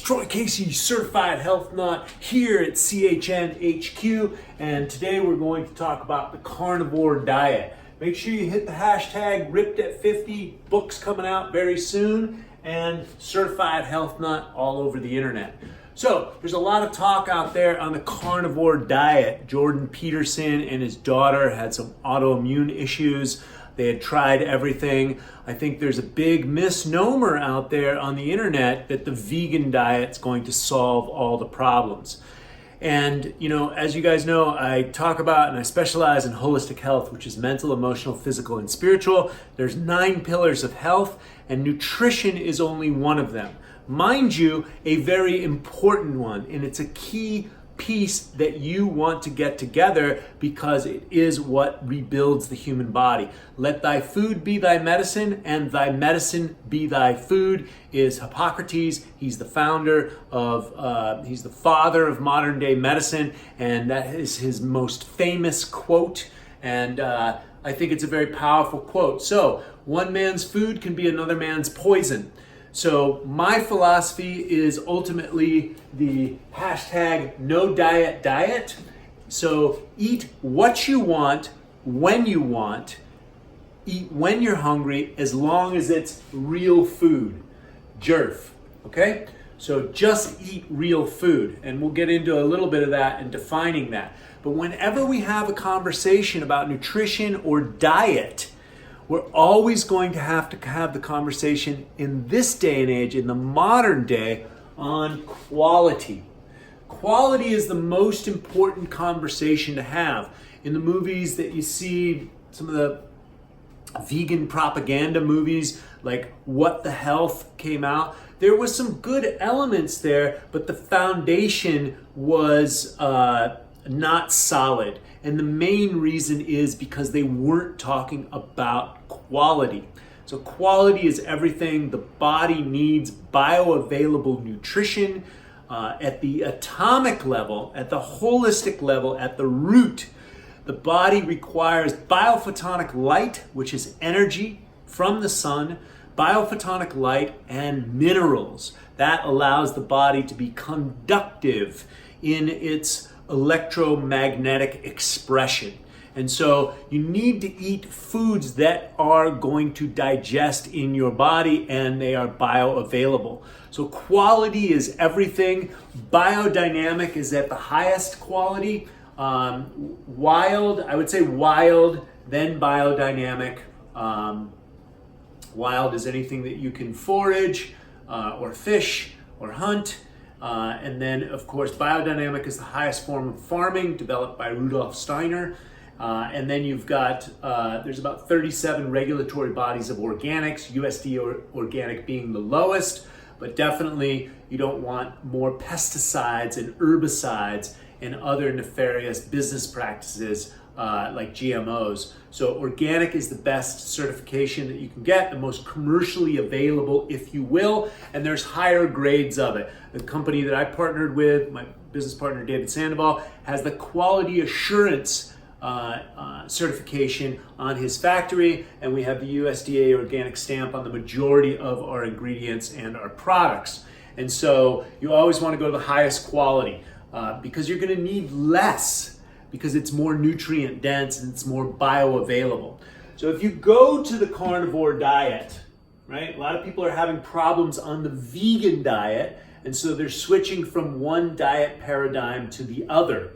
Troy Casey, Certified Health Nut here at CHN HQ, and today we're going to talk about the Carnivore Diet. Make sure you hit the hashtag ripped at 50, books coming out very soon, and Certified Health Nut all over the internet. So there's a lot of talk out there on the Carnivore Diet. Jordan Peterson and his daughter had some autoimmune issues. They had tried everything. I think there's a big misnomer out there on the internet that the vegan diet's going to solve all the problems. And, as you guys know, I talk about and I specialize in holistic health, which is mental, emotional, physical, and spiritual. There's 9 pillars of health, and nutrition is only one of them. Mind you, a very important one, and it's a key piece that you want to get together because it is what rebuilds the human body. Let thy food be thy medicine and thy medicine be thy food is Hippocrates. He's the father of modern day medicine, and that is his most famous quote. And I think it's a very powerful quote. So one man's food can be another man's poison. So my philosophy is ultimately the hashtag no diet diet. So eat what you want, when you want, eat when you're hungry, as long as it's real food. JERF, okay? So just eat real food. And we'll get into a little bit of that and defining that. But whenever we have a conversation about nutrition or diet, we're always going to have the conversation in this day and age, in the modern day, on quality. Quality is the most important conversation to have. In the movies that you see, some of the vegan propaganda movies, like What the Health came out, there was some good elements there, but the foundation was not solid. And the main reason is because they weren't talking about quality. So quality is everything. The body needs bioavailable nutrition at the atomic level, at the holistic level, at the root. The body requires biophotonic light, which is energy from the sun, biophotonic light, and minerals. That allows the body to be conductive in its electromagnetic expression. And so you need to eat foods that are going to digest in your body and they are bioavailable. So quality is everything. Biodynamic is at the highest quality. Wild, I would say wild, then biodynamic. Wild is anything that you can forage or fish or hunt. And then, of course, biodynamic is the highest form of farming, developed by Rudolf Steiner. And then you've got, there's about 37 regulatory bodies of organics, USDA organic being the lowest, but definitely you don't want more pesticides and herbicides and other nefarious business practices like GMOs. So organic is the best certification that you can get, the most commercially available, if you will, and there's higher grades of it. The company that I partnered with, my business partner David Sandoval, has the quality assurance certification on his factory, and we have the USDA organic stamp on the majority of our ingredients and our products. And so you always want to go to the highest quality because you're going to need less, because it's more nutrient dense and it's more bioavailable. So if you go to the carnivore diet, right, a lot of people are having problems on the vegan diet, and so they're switching from one diet paradigm to the other.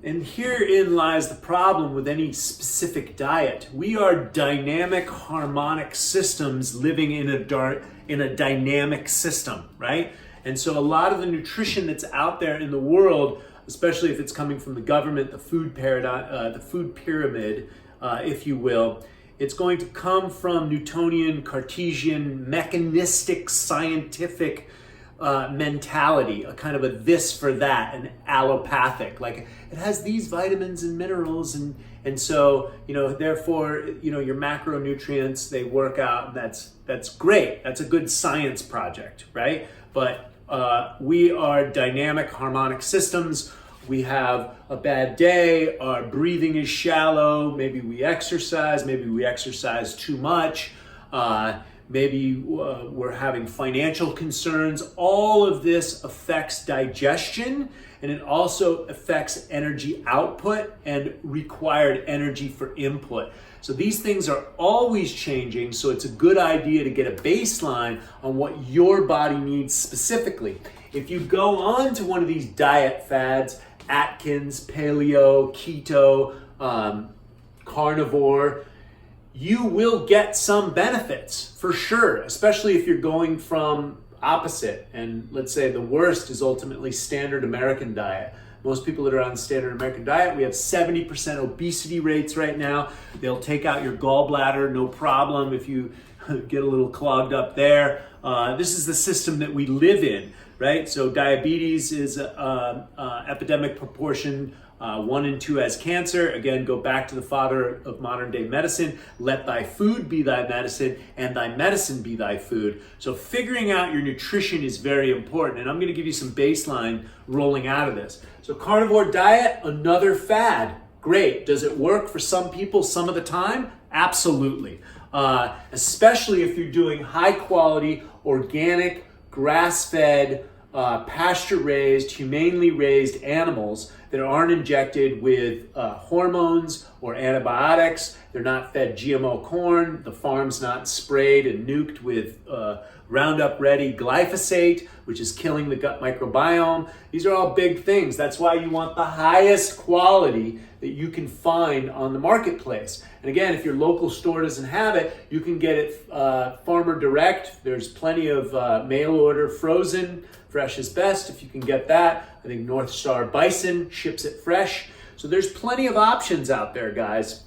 And herein lies the problem with any specific diet. We are dynamic, harmonic systems living in a dynamic system, right? And so a lot of the nutrition that's out there in the world, especially if it's coming from the government, the food paradigm, the food pyramid, if you will, it's going to come from Newtonian, Cartesian, mechanistic, scientific mentality, a kind of a this for that, an allopathic, like it has these vitamins and minerals, and so therefore your macronutrients, they work out, and that's great. That's a good science project, right? But we are dynamic harmonic systems. We have a bad day, our breathing is shallow, maybe we exercise too much, maybe we're having financial concerns. All of this affects digestion, and it also affects energy output and required energy for input. So these things are always changing, so it's a good idea to get a baseline on what your body needs specifically. If you go on to one of these diet fads, Atkins, paleo, keto, carnivore, you will get some benefits for sure, especially if you're going from opposite. And let's say the worst is ultimately standard American diet. Most people that are on standard American diet, we have 70% obesity rates right now. They'll take out your gallbladder, no problem if you get a little clogged up there. This is the system that we live in, right? So diabetes is epidemic proportion. 1 in 2 has cancer. Again, go back to the father of modern day medicine. Let thy food be thy medicine and thy medicine be thy food. So figuring out your nutrition is very important. And I'm going to give you some baseline rolling out of this. So carnivore diet, another fad. Great. Does it work for some people some of the time? Absolutely. Especially if you're doing high quality, organic, grass-fed, pasture-raised, humanely raised animals that aren't injected with hormones or antibiotics. They're not fed GMO corn. The farm's not sprayed and nuked with Roundup Ready glyphosate, which is killing the gut microbiome. These are all big things. That's why you want the highest quality that you can find on the marketplace. And again, if your local store doesn't have it, you can get it farmer direct. There's plenty of mail order frozen. Fresh is best if you can get that. I think North Star Bison ships it fresh. So there's plenty of options out there, guys.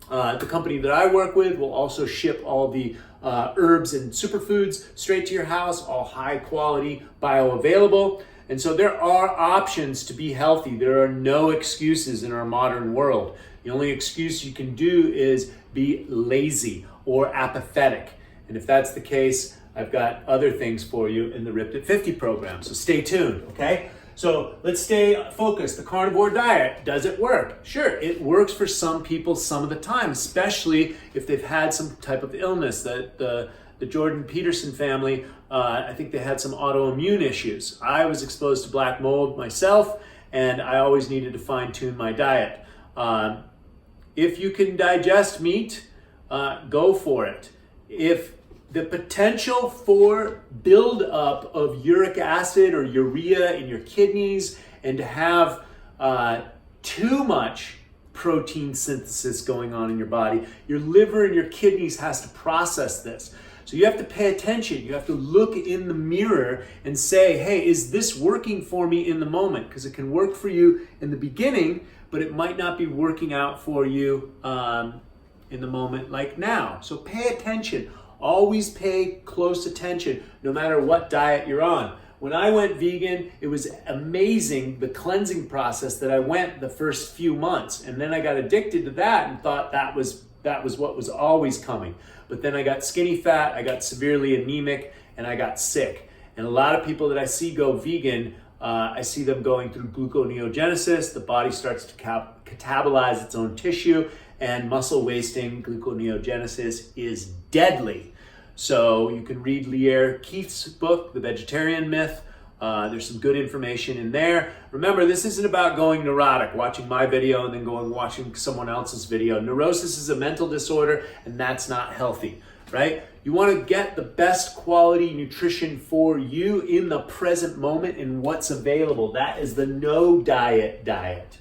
The company that I work with will also ship all the herbs and superfoods straight to your house, all high quality, bioavailable. And so there are options to be healthy. There are no excuses in our modern world. The only excuse you can do is be lazy or apathetic. And if that's the case, I've got other things for you in the Ripped at 50 program. So stay tuned, okay? So let's stay focused. The carnivore diet, does it work? Sure, it works for some people some of the time, especially if they've had some type of illness. The Jordan Peterson family, I think they had some autoimmune issues. I was exposed to black mold myself, and I always needed to fine tune my diet. If you can digest meat, go for it. If the potential for buildup of uric acid or urea in your kidneys and to have too much protein synthesis going on in your body, your liver and your kidneys has to process this. So you have to pay attention. You have to look in the mirror and say, hey, is this working for me in the moment? Because it can work for you in the beginning, but it might not be working out for you in the moment like now. So pay attention. Always pay close attention, no matter what diet you're on. When I went vegan, it was amazing, the cleansing process that I went the first few months. And then I got addicted to that and thought that was what was always coming. But then I got skinny fat, I got severely anemic, and I got sick. And a lot of people that I see go vegan, I see them going through gluconeogenesis. The body starts to catabolize its own tissue, and muscle wasting, gluconeogenesis, is deadly. So you can read Lierre Keith's book, The Vegetarian Myth. There's some good information in there. Remember, this isn't about going neurotic, watching my video and then going watching someone else's video. Neurosis is a mental disorder, and that's not healthy, right? You want to get the best quality nutrition for you in the present moment and what's available. That is the no diet diet.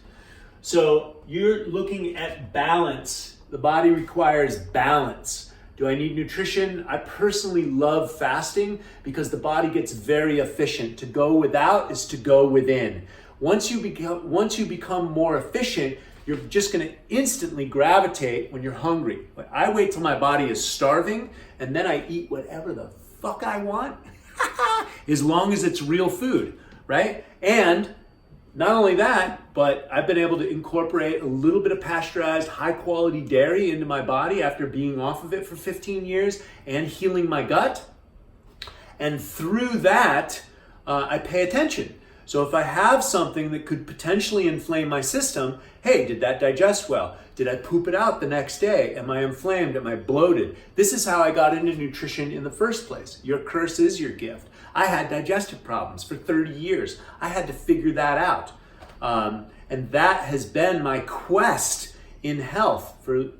So you're looking at balance. The body requires balance. Do I need nutrition? I personally love fasting because the body gets very efficient. To go without is to go within. Once you become more efficient, you're just going to instantly gravitate when you're hungry. I wait till my body is starving and then I eat whatever the fuck I want, as long as it's real food, right? And not only that, but I've been able to incorporate a little bit of pasteurized, high-quality dairy into my body after being off of it for 15 years and healing my gut. And through that, I pay attention So if I have something that could potentially inflame my system, hey, did that digest well? Did I poop it out the next day? Am I inflamed? Am I bloated? This is how I got into nutrition in the first place. Your curse is your gift. I had digestive problems for 30 years. I had to figure that out. And that has been my quest in health for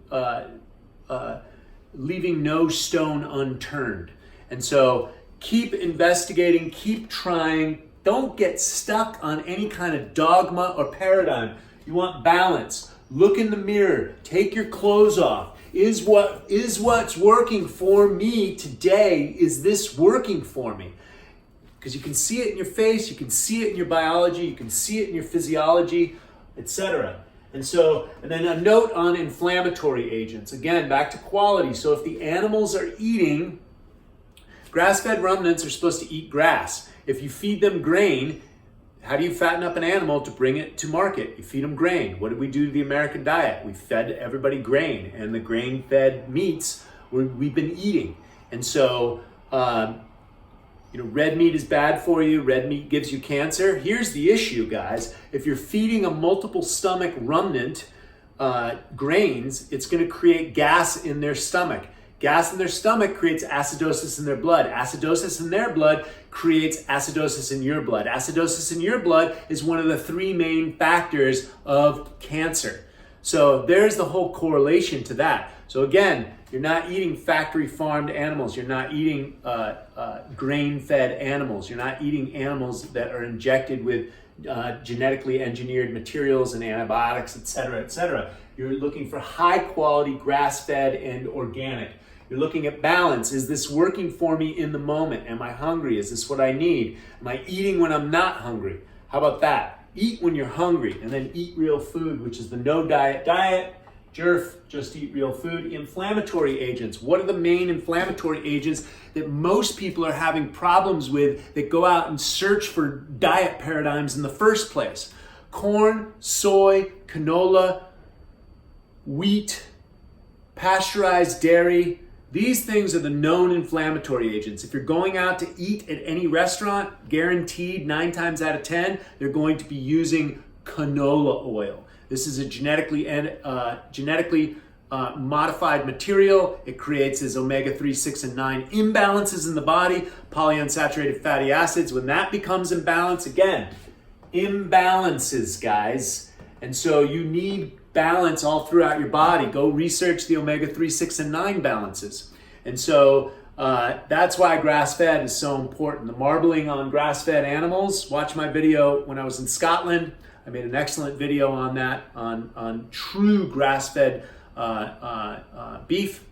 leaving no stone unturned. And so keep investigating, keep trying. Don't get stuck on any kind of dogma or paradigm. You want balance. Look in the mirror. Take your clothes off. Is what's working for me today, is this working for me? Because you can see it in your face, you can see it in your biology, you can see it in your physiology, etc. And then a note on inflammatory agents. Again, back to quality. So if the animals are eating, grass-fed ruminants are supposed to eat grass. If you feed them grain, how do you fatten up an animal to bring it to market? You feed them grain. What did we do to the American diet? We fed everybody grain, and the grain-fed meats we've been eating. And so, red meat is bad for you. Red meat gives you cancer. Here's the issue, guys. If you're feeding a multiple stomach ruminant grains, it's going to create gas in their stomach. Gas in their stomach creates acidosis in their blood. Acidosis in their blood creates acidosis in your blood. Acidosis in your blood is one of the 3 main factors of cancer. So there's the whole correlation to that. So again, you're not eating factory farmed animals. You're not eating grain-fed animals. You're not eating animals that are injected with genetically engineered materials and antibiotics, et cetera, et cetera. You're looking for high quality grass-fed and organic. You're looking at balance. Is this working for me in the moment? Am I hungry? Is this what I need? Am I eating when I'm not hungry? How about that? Eat when you're hungry, and then eat real food, which is the no diet diet. JERF, just eat real food. Inflammatory agents. What are the main inflammatory agents that most people are having problems with that go out and search for diet paradigms in the first place? Corn, soy, canola, wheat, pasteurized dairy. These things are the known inflammatory agents. If you're going out to eat at any restaurant, guaranteed 9 times out of 10, they're going to be using canola oil. This is a genetically modified material. It creates as omega-3, 6, and 9 imbalances in the body, polyunsaturated fatty acids. When that becomes imbalanced, again, imbalances, guys. And so you need balance all throughout your body. Go research the omega-3, 6, and 9 balances. And so that's why grass-fed is so important. The marbling on grass-fed animals, watch my video when I was in Scotland. I made an excellent video on that, on true grass-fed beef.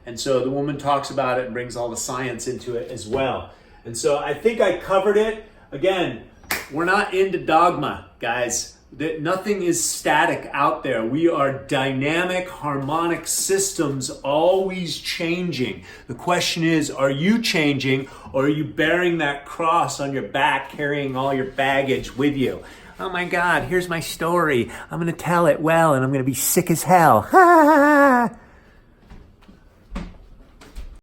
And so the woman talks about it and brings all the science into it as well. And so I think I covered it. Again, we're not into dogma, guys. That nothing is static out there. We are dynamic, harmonic systems, always changing. The question is, are you changing, or are you bearing that cross on your back, carrying all your baggage with you? Oh my God, here's my story. I'm going to tell it well, and I'm going to be sick as hell.